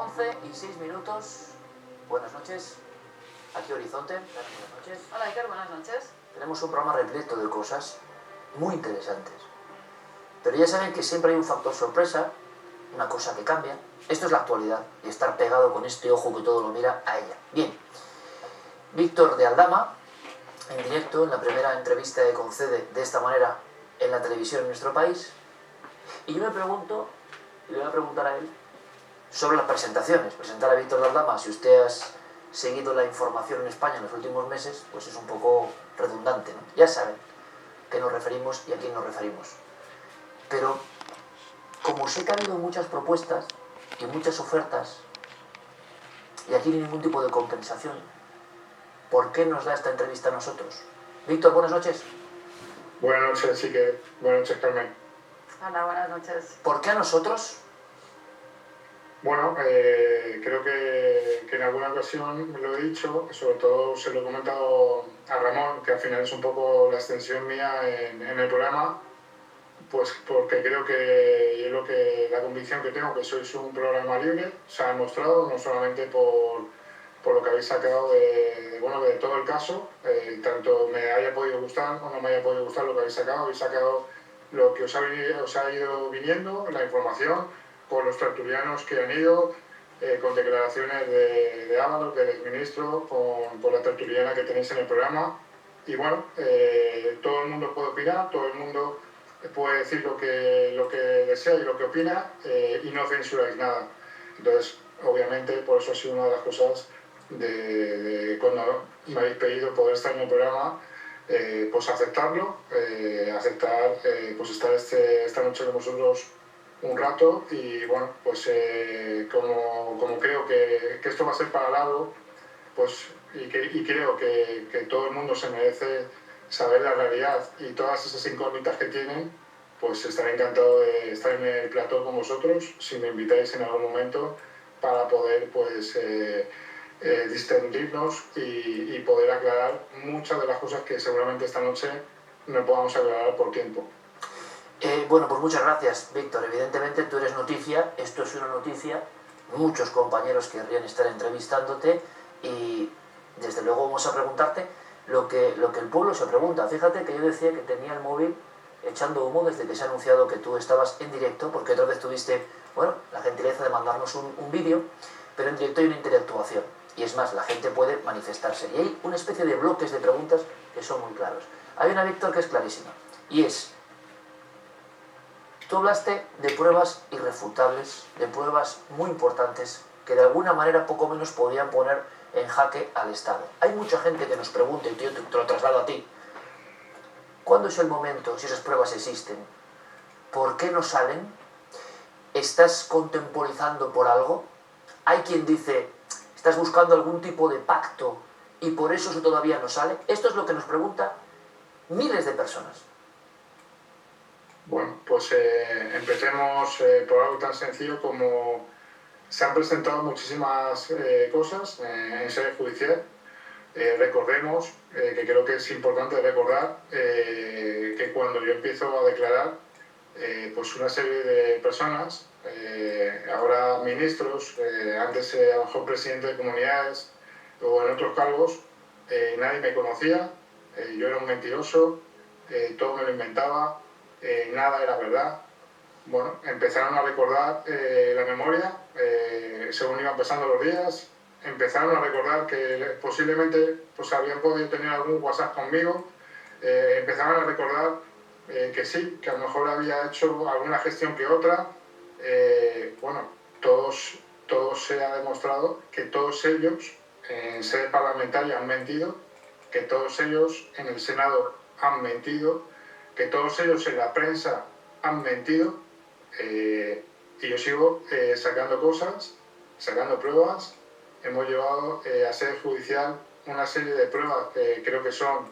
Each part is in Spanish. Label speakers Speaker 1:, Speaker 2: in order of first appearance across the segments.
Speaker 1: 11:06. Buenas noches. Aquí Horizonte. Buenas noches.
Speaker 2: Hola Iker, buenas noches.
Speaker 1: Tenemos un programa repleto de cosas muy interesantes. Pero ya saben que siempre hay un factor sorpresa, una cosa que cambia. Esto es la actualidad y estar pegado con este ojo que todo lo mira a ella. Bien. Víctor de Aldama, en directo, en la primera entrevista que concede de esta manera en la televisión en nuestro país. Y yo me pregunto, y le voy a preguntar a él, sobre las presentaciones. Presentar a Víctor de Aldama, si usted ha seguido la información en España en los últimos meses, pues es un poco redundante, ¿no? Ya saben a qué nos referimos y a quién nos referimos. Pero, como sé que ha habido muchas propuestas y muchas ofertas, y aquí no hay ningún tipo de compensación, ¿por qué nos da esta entrevista a nosotros? Víctor, buenas noches.
Speaker 3: Buenas noches, sí que. Buenas noches, Carmen.
Speaker 2: Hola, buenas noches.
Speaker 1: ¿Por qué a nosotros?
Speaker 3: Bueno, creo que en alguna ocasión me lo he dicho, sobre todo se lo he comentado a Ramón, que al final es un poco la extensión mía en el programa, pues porque creo que es la convicción que tengo, que sois un programa libre, se ha demostrado, no solamente por lo que habéis sacado de todo el caso, tanto me haya podido gustar o no me haya podido gustar lo que habéis sacado lo que os ha ido viniendo, la información, con los tertulianos que han ido, con declaraciones de Ábalos, del exministro, con la tertuliana que tenéis en el programa. Y bueno, todo el mundo puede opinar, todo el mundo puede decir lo que desea y lo que opina, y no censuráis nada. Entonces, obviamente, por eso ha sido una de las cosas de cuando me habéis pedido poder estar en el programa, pues aceptarlo, pues estar esta noche con vosotros un rato. Y bueno, pues como creo que esto va a ser para largo, pues y creo que todo el mundo se merece saber la realidad y todas esas incógnitas que tienen, pues estaré encantado de estar en el plató con vosotros, si me invitáis en algún momento, para poder pues distendirnos y poder aclarar muchas de las cosas que seguramente esta noche no podamos aclarar por tiempo.
Speaker 1: Bueno, pues muchas gracias, Víctor. Evidentemente tú eres noticia, esto es una noticia, muchos compañeros querrían estar entrevistándote y desde luego vamos a preguntarte lo que el pueblo se pregunta. Fíjate que yo decía que tenía el móvil echando humo desde que se ha anunciado que tú estabas en directo, porque otra vez tuviste, bueno, la gentileza de mandarnos un vídeo, pero en directo hay una interactuación. Y es más, la gente puede manifestarse. Y hay una especie de bloques de preguntas que son muy claros. Hay una, Víctor, que es clarísima. Y es, tú hablaste de pruebas irrefutables, de pruebas muy importantes, que de alguna manera poco menos podían poner en jaque al Estado. Hay mucha gente que nos pregunta, y yo te lo traslado a ti, ¿cuándo es el momento, si esas pruebas existen? ¿Por qué no salen? ¿Estás contemporizando por algo? Hay quien dice, ¿estás buscando algún tipo de pacto y por eso todavía no sale? Esto es lo que nos preguntan miles de personas.
Speaker 3: Bueno, pues empecemos por algo tan sencillo como se han presentado muchísimas cosas en sede judicial. Recordemos, que creo que es importante recordar, que cuando yo empiezo a declarar, pues una serie de personas, ahora ministros, antes a lo mejor presidente de comunidades o en otros cargos, nadie me conocía, yo era un mentiroso, todo me lo inventaba, nada era verdad. Bueno, empezaron a recordar la memoria, según iban pasando los días, empezaron a recordar que posiblemente pues, habían podido tener algún WhatsApp conmigo, empezaron a recordar que sí, que a lo mejor había hecho alguna gestión que otra. Bueno, todos se ha demostrado que todos ellos en sede parlamentaria han mentido, que todos ellos en el Senado han mentido, que todos ellos en la prensa han mentido, y yo sigo sacando cosas, sacando pruebas. Hemos llevado a sede judicial una serie de pruebas que creo que son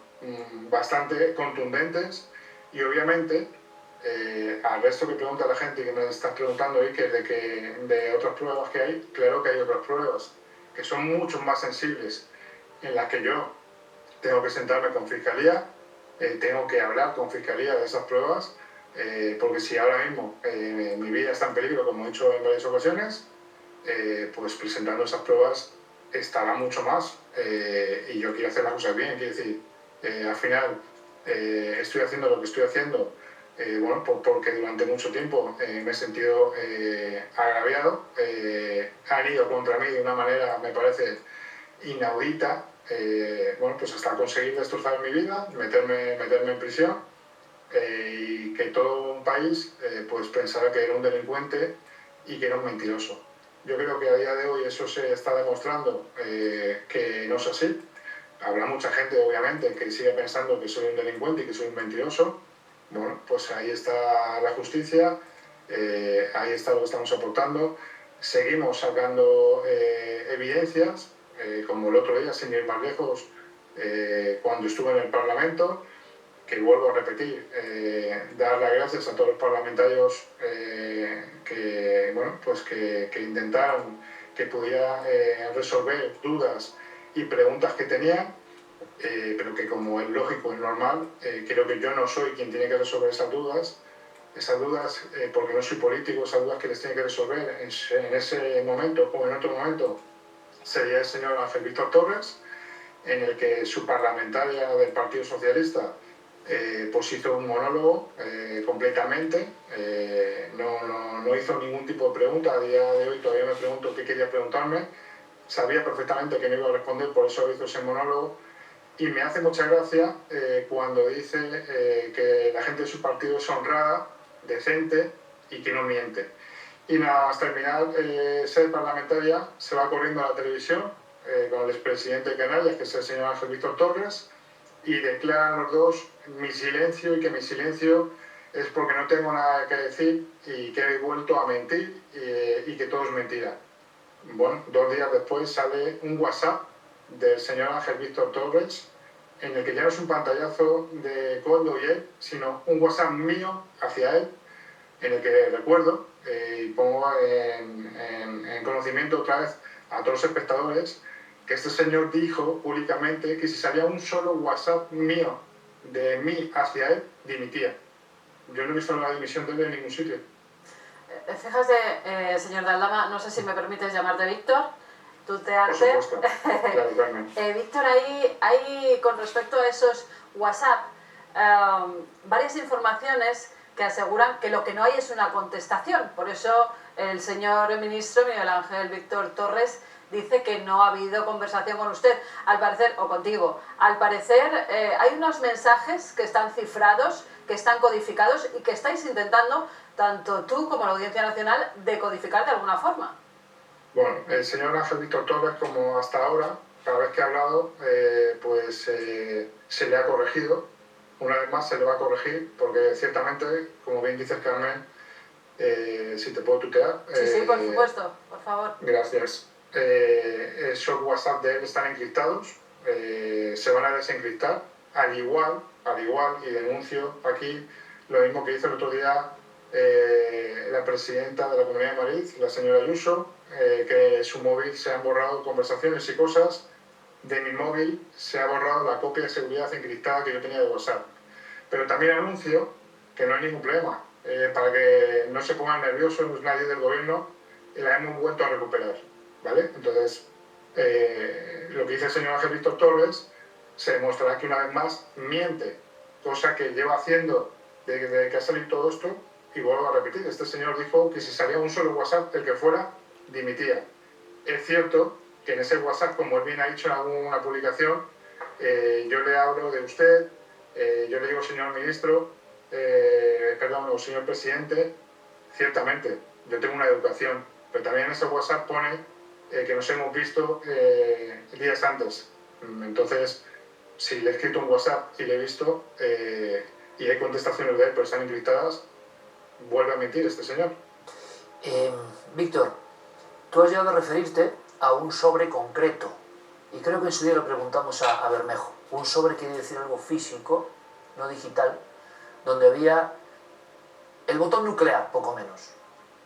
Speaker 3: bastante contundentes, y obviamente al resto que pregunta la gente, que me estás preguntando hoy, que de otras pruebas que hay, claro que hay otras pruebas que son mucho más sensibles, en las que yo tengo que sentarme con Fiscalía, tengo que hablar con Fiscalía de esas pruebas, porque si ahora mismo mi vida está en peligro, como he dicho en varias ocasiones, pues presentando esas pruebas estará mucho más. Y yo quiero hacer las cosas bien, quiero decir, al final estoy haciendo lo que estoy haciendo, bueno, porque durante mucho tiempo me he sentido agraviado, han ido contra mí de una manera, me parece, inaudita, bueno, pues hasta conseguir destrozar mi vida, meterme en prisión, y que todo un país pues pensara que era un delincuente y que era un mentiroso. Yo creo que a día de hoy eso se está demostrando que no es así. Habrá mucha gente, obviamente, que sigue pensando que soy un delincuente y que soy un mentiroso. Bueno, pues ahí está la justicia, ahí está lo que estamos aportando. Seguimos sacando evidencias, como el otro día, sin ir más lejos, cuando estuve en el Parlamento, que vuelvo a repetir, dar las gracias a todos los parlamentarios que, bueno, pues que intentaron que pudiera resolver dudas y preguntas que tenían, pero que, como es lógico, es normal, creo que yo no soy quien tiene que resolver esas dudas, porque no soy político, esas dudas que les tiene que resolver en ese momento o en otro momento sería el señor Ángel Víctor Torres, en el que su parlamentaria del Partido Socialista pues hizo un monólogo completamente, no hizo ningún tipo de pregunta. A día de hoy todavía me pregunto qué quería preguntarme, sabía perfectamente que no iba a responder, por eso hizo ese monólogo. Y me hace mucha gracia cuando dice que la gente de su partido es honrada, decente y que no miente. Y nada más terminar ser parlamentaria, se va corriendo a la televisión con el expresidente de Canarias, que es el señor Ángel Víctor Torres, y declaran los dos mi silencio, y que mi silencio es porque no tengo nada que decir y que he vuelto a mentir y que todo es mentira. Bueno, 2 días después sale un WhatsApp del señor Ángel Víctor Torres, en el que ya no es un pantallazo de Coldo y él, sino un WhatsApp mío hacia él, en el que recuerdo y pongo en conocimiento otra vez a todos los espectadores que este señor dijo públicamente que si salía un solo WhatsApp mío de mí hacia él, dimitía. Yo no he visto la dimisión de él en ningún sitio.
Speaker 2: Fíjate, señor Daldama, no sé si me permites llamarte Víctor, tutearte.
Speaker 3: Por supuesto, claro, Carmen.
Speaker 2: Víctor, hay con respecto a esos WhatsApp varias informaciones que aseguran que lo que no hay es una contestación. Por eso el señor ministro Miguel Ángel Víctor Torres dice que no ha habido conversación con usted, al parecer, o contigo. Al parecer hay unos mensajes que están cifrados, que están codificados y que estáis intentando, tanto tú como la Audiencia Nacional, decodificar de alguna forma.
Speaker 3: Bueno, el señor Ángel Víctor Torres, como hasta ahora, cada vez que ha hablado, se le ha corregido. Una vez más se le va a corregir, porque ciertamente, como bien dices, Carmen, si te puedo tutear.
Speaker 2: Sí, por supuesto, por favor.
Speaker 3: Gracias. Esos WhatsApp de él están encriptados, se van a desencriptar, al igual, y denuncio aquí lo mismo que hizo el otro día la presidenta de la Comunidad de Madrid, la señora Ayuso, que de su móvil se han borrado conversaciones y cosas. De mi móvil se ha borrado la copia de seguridad encriptada que yo tenía de WhatsApp. Pero también anuncio que no hay ningún problema, para que no se pongan nerviosos nadie del gobierno, la hemos vuelto a recuperar, ¿vale? Entonces, lo que dice el señor Ángel Víctor Torres se demostrará que una vez más miente, cosa que lleva haciendo desde que ha salido todo esto. Y vuelvo a repetir, este señor dijo que si salía un solo WhatsApp, el que fuera, dimitía. Es cierto que en ese WhatsApp, como él bien ha dicho en alguna publicación, yo le hablo de usted, yo le digo señor ministro, perdón, o señor presidente. Ciertamente, yo tengo una educación, pero también en ese WhatsApp pone que nos hemos visto días antes. Entonces, si le he escrito un WhatsApp y le he visto y hay contestaciones de él, pero están encriptadas, vuelve a mentir este señor.
Speaker 1: Víctor, tú has llegado a referirte a un sobre concreto, y creo que en su día lo preguntamos a Bermejo. Un sobre quiere decir algo físico, no digital, donde había el botón nuclear, poco menos.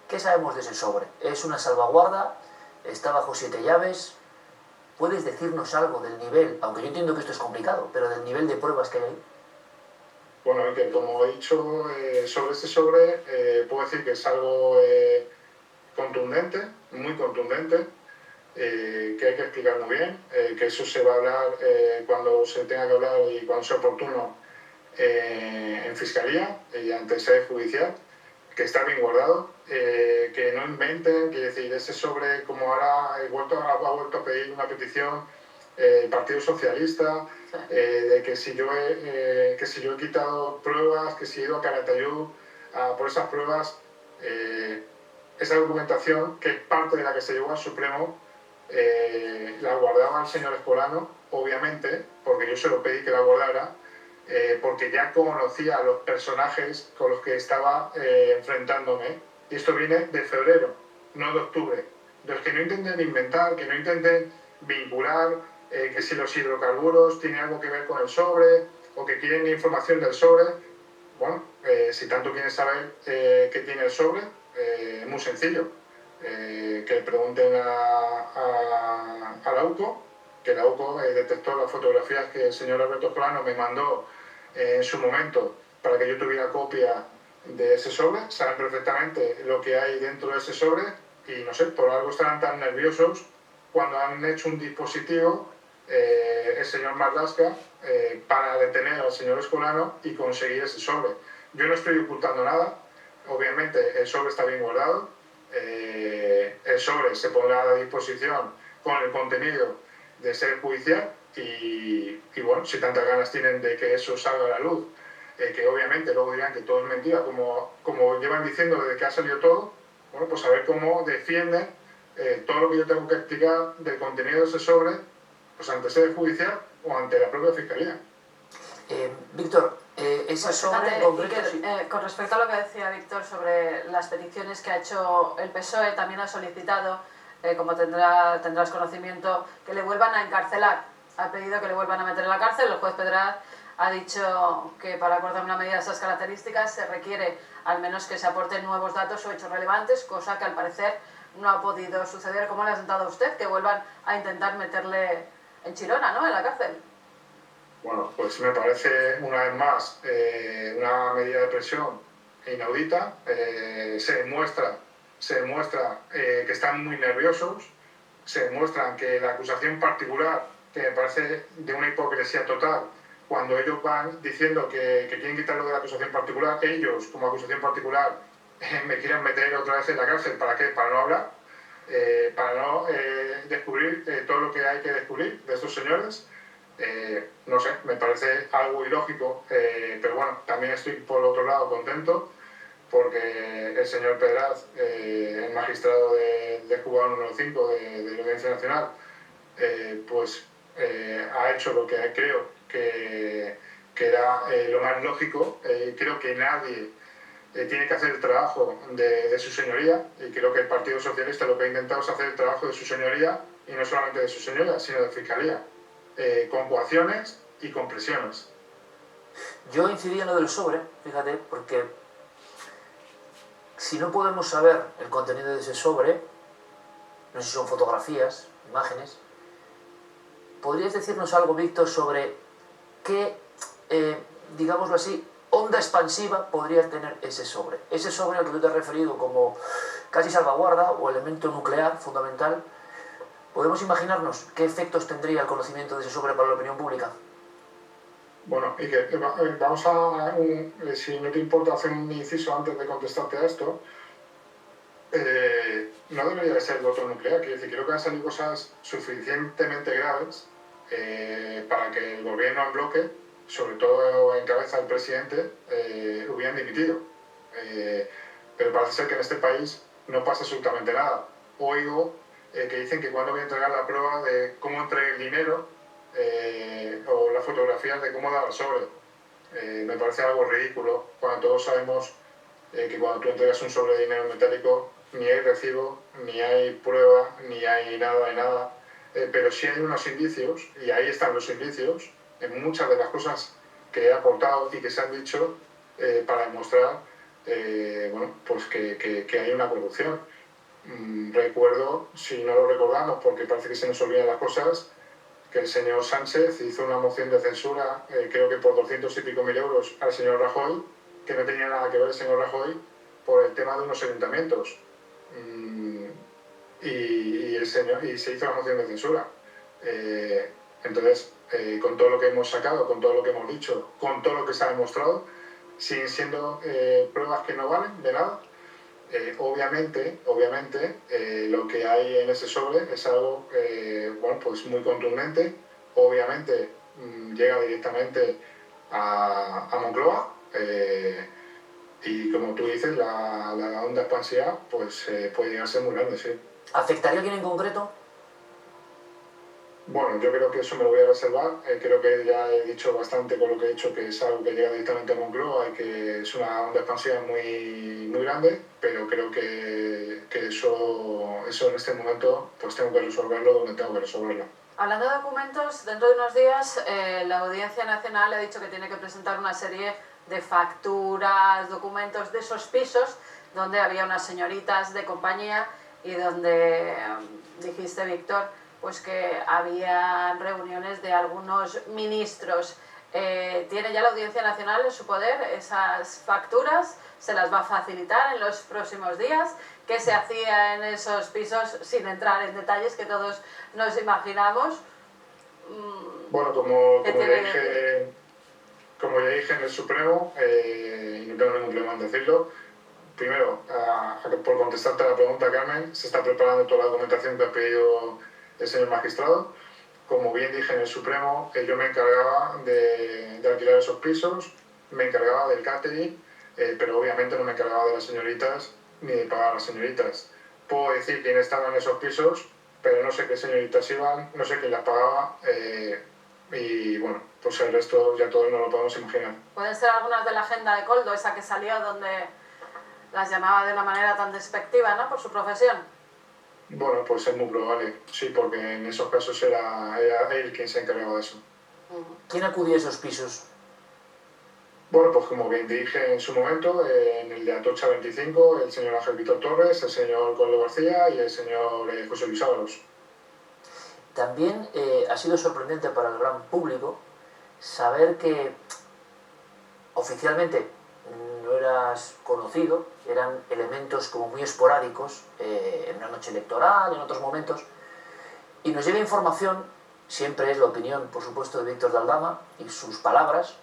Speaker 1: ¿Qué sabemos de ese sobre? ¿Es una salvaguarda? ¿Está bajo 7 llaves? ¿Puedes decirnos algo del nivel, aunque yo entiendo que esto es complicado, pero del nivel de pruebas que hay ahí?
Speaker 3: Bueno, que como he dicho sobre este sobre, puedo decir que es algo contundente, muy contundente, que hay que explicar muy bien, que eso se va a hablar cuando se tenga que hablar y cuando sea oportuno en Fiscalía y ante sede judicial, que está bien guardado, que no inventen, quiere decir, ese sobre, como ahora ha vuelto a pedir una petición el Partido Socialista, de que si yo he quitado pruebas, que si he ido a Calatayud por esas pruebas, esa documentación, que es parte de la que se llevó al Supremo, la guardaba el señor Escolano, obviamente, porque yo se lo pedí que la guardara, porque ya conocía a los personajes con los que estaba enfrentándome. Y esto viene de febrero, no de octubre. Los que no intenten inventar, que no intenten vincular, que si los hidrocarburos tienen algo que ver con el sobre, o que quieren información del sobre. Bueno, si tanto quieren saber qué tiene el sobre, es muy sencillo. Que pregunten a la UCO, que la UCO detectó las fotografías que el señor Alberto Escolano me mandó en su momento para que yo tuviera copia de ese sobre. Saben perfectamente lo que hay dentro de ese sobre y no sé, por algo estarán tan nerviosos cuando han hecho un dispositivo, el señor Marlaska, para detener al señor Escolano y conseguir ese sobre. Yo no estoy ocultando nada, obviamente el sobre está bien guardado, el sobre se pondrá a disposición con el contenido de sede judicial y bueno, si tantas ganas tienen de que eso salga a la luz, que obviamente luego dirán que todo es mentira, como llevan diciendo desde que ha salido todo, bueno, pues a ver cómo defienden todo lo que yo tengo que explicar del contenido de ese sobre, pues ante sede judicial o ante la propia Fiscalía.
Speaker 1: Víctor, ese
Speaker 2: Pues
Speaker 1: sobre
Speaker 2: fíjate,
Speaker 1: en concreto...
Speaker 2: Iker,
Speaker 1: sí.
Speaker 2: con respecto a lo que decía Víctor sobre las peticiones que ha hecho el PSOE, también ha solicitado, como tendrás conocimiento, que le vuelvan a encarcelar. Ha pedido que le vuelvan a meter en la cárcel. El juez Pedraz ha dicho que para acordar una medida de esas características se requiere al menos que se aporten nuevos datos o hechos relevantes, cosa que al parecer no ha podido suceder. ¿Cómo le ha sentado a usted que vuelvan a intentar meterle en Chirona, ¿no?, en la cárcel?
Speaker 3: Bueno, pues me parece una vez más una medida de presión inaudita. Se demuestra que están muy nerviosos, se demuestran que la acusación particular, que me parece de una hipocresía total, cuando ellos van diciendo que quieren quitarlo de la acusación particular, ellos como acusación particular me quieren meter otra vez en la cárcel. ¿Para qué? Para no hablar, para no descubrir todo lo que hay que descubrir de estos señores. No sé, me parece algo ilógico, pero bueno, también estoy por otro lado contento porque el señor Pedraz, el magistrado de juzgado número 5 de la Audiencia Nacional, pues ha hecho lo que creo que era lo más lógico. Creo que nadie tiene que hacer el trabajo de su señoría, y creo que el Partido Socialista lo que ha intentado es hacer el trabajo de su señoría, y no solamente de su señoría, sino de Fiscalía, con coacciones y con presiones.
Speaker 1: Yo incidí en lo del sobre, fíjate, porque si no podemos saber el contenido de ese sobre, no sé si son fotografías, imágenes, ¿podrías decirnos algo, Víctor, sobre qué, digámoslo así, onda expansiva podría tener ese sobre? Ese sobre al que tú te has referido como casi salvaguarda o elemento nuclear fundamental, ¿podemos imaginarnos qué efectos tendría el conocimiento de ese sobre para la opinión pública?
Speaker 3: Bueno, y que vamos a, si no te importa hacer un inciso antes de contestarte a esto, no debería de ser el voto nuclear. Quiero decir, creo que han salido cosas suficientemente graves para que el gobierno en bloque, sobre todo en cabeza del presidente, hubieran dimitido. Pero parece ser que en este país no pasa absolutamente nada. Oigo que dicen que cuando voy a entregar la prueba de cómo entregué el dinero, o las fotografías de cómo daba el sobre. Me parece algo ridículo cuando todos sabemos que cuando tú entregas un sobre de dinero metálico ni hay recibo, ni hay prueba, ni hay nada de nada, pero sí hay unos indicios, y ahí están los indicios en muchas de las cosas que he aportado y que se han dicho para demostrar bueno, pues que hay una corrupción. Recuerdo, si no lo recordamos porque parece que se nos olvidan las cosas, que el señor Sánchez hizo una moción de censura, creo que por 200 y pico mil euros, al señor Rajoy, que no tenía nada que ver el señor Rajoy, por el tema de unos ayuntamientos. Y y se hizo la moción de censura. Entonces, con todo lo que hemos sacado, con todo lo que hemos dicho, con todo lo que se ha demostrado, siguen siendo pruebas que no valen de nada. Obviamente, lo que hay en ese sobre es algo bueno, pues muy contundente. Obviamente llega directamente a Moncloa y como tú dices, la onda expansiva pues, puede llegar a ser muy grande, sí.
Speaker 1: ¿Afectaría a alguien en concreto?
Speaker 3: Bueno, yo creo que eso me lo voy a reservar. Creo que ya he dicho bastante con lo que he dicho, que es algo que llega directamente a Moncloa y que es una onda expansiva muy, muy grande, pero creo que eso en este momento pues tengo que resolverlo donde tengo que resolverlo.
Speaker 2: Hablando de documentos, dentro de unos días la Audiencia Nacional ha dicho que tiene que presentar una serie de facturas, documentos de esos pisos donde había unas señoritas de compañía y donde dijiste, Víctor, pues que había reuniones de algunos ministros. ¿Tiene ya la Audiencia Nacional en su poder esas facturas? ¿Se las va a facilitar en los próximos días? ¿Qué se hacía en esos pisos, sin entrar en detalles que todos nos imaginamos?
Speaker 3: Bueno, como ya dije en el Supremo, y no tengo ningún problema en decirlo, primero, por contestarte a la pregunta, Carmen, se está preparando toda la documentación que ha pedido el señor magistrado. Como bien dije en el Supremo, yo me encargaba de alquilar esos pisos, me encargaba del catering, pero obviamente no me encargaba de las señoritas ni de pagar a las señoritas. Puedo decir quién estaba en esos pisos, pero no sé qué señoritas iban, no sé quién las pagaba, y bueno, pues el resto ya todos nos lo podemos imaginar.
Speaker 2: ¿Pueden ser algunas de la agenda de Coldo, esa que salió donde las llamaba de una manera tan despectiva, ¿no?, por su profesión?
Speaker 3: Bueno, pues es muy probable, sí, porque en esos casos era él quien se encargaba de eso.
Speaker 1: ¿Quién acudía a esos pisos?
Speaker 3: Bueno, pues como bien dije en su momento, en el de Atocha 25, el señor Ángel Víctor Torres, el señor Coldo García y el señor José Luis Ábalos.
Speaker 1: También ha sido sorprendente para el gran público saber que oficialmente no eras conocido, eran elementos como muy esporádicos en una noche electoral, en otros momentos, y nos llega información, siempre es la opinión, por supuesto, de Víctor de Aldama y sus palabras,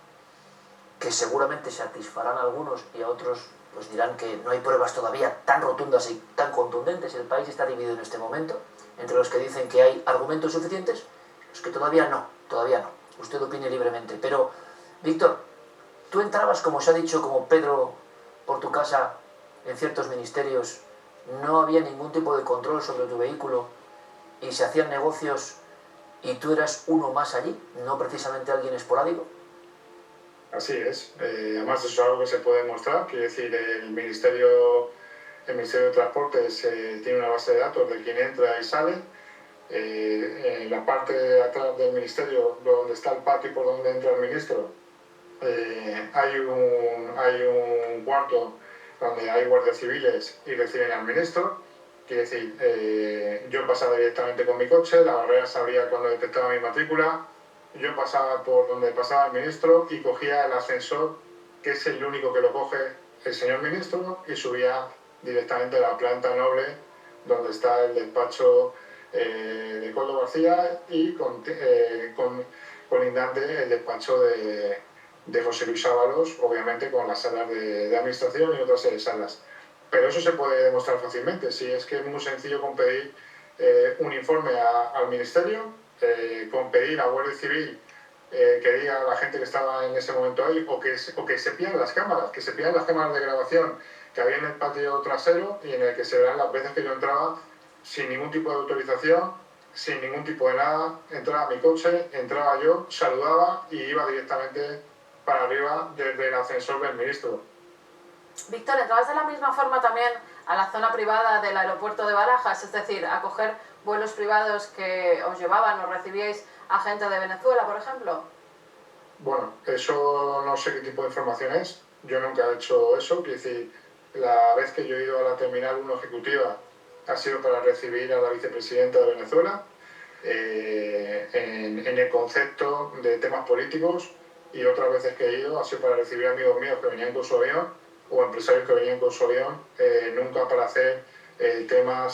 Speaker 1: que seguramente satisfarán a algunos y a otros pues dirán que no hay pruebas todavía tan rotundas y tan contundentes. El país está dividido en este momento entre los que dicen que hay argumentos suficientes y los que todavía no. Usted opine libremente. Pero, Víctor, tú entrabas, como se ha dicho, como Pedro por tu casa en ciertos ministerios, no había ningún tipo de control sobre tu vehículo y se hacían negocios y tú eras uno más allí, no precisamente alguien esporádico.
Speaker 3: Así es. Además eso es algo que se puede demostrar. Quiere decir, el Ministerio de Transportes tiene una base de datos de quién entra y sale. En la parte de atrás del ministerio, donde está el patio por donde entra el ministro, hay un cuarto donde hay guardias civiles y reciben al ministro. Quiere decir, yo pasaba directamente con mi coche, la barrera se abría cuando detectaba mi matrícula, yo pasaba por donde pasaba el ministro y cogía el ascensor, que es el único que lo coge el señor ministro, y subía directamente a la planta noble donde está el despacho de Coldo García y colindante el despacho de José Luis Ábalos, obviamente con las salas de administración y otras salas. Pero eso se puede demostrar fácilmente, si es que es muy sencillo con pedir un informe al ministerio, con pedir a Guardia Civil que diga a la gente que estaba en ese momento ahí, o que se pillan las cámaras, de grabación que había en el patio trasero y en el que se verán las veces que yo entraba sin ningún tipo de autorización, sin ningún tipo de nada. Entraba a mi coche, entraba yo, saludaba y iba directamente para arriba desde el ascensor del ministro.
Speaker 2: Víctor, ¿entrabas de la misma forma también a la zona privada del aeropuerto de Barajas? Es decir, a coger vuelos privados que os llevaban o recibíais a gente de Venezuela, por ejemplo.
Speaker 3: Bueno, eso no sé qué tipo de información es. Yo nunca he hecho eso. Quiero decir, la vez que yo he ido a la Terminal 1 Ejecutiva ha sido para recibir a la vicepresidenta de Venezuela en el concepto de temas políticos, y otras veces que he ido ha sido para recibir amigos míos que venían con su avión o empresarios que venían con su avión, nunca para hacer temas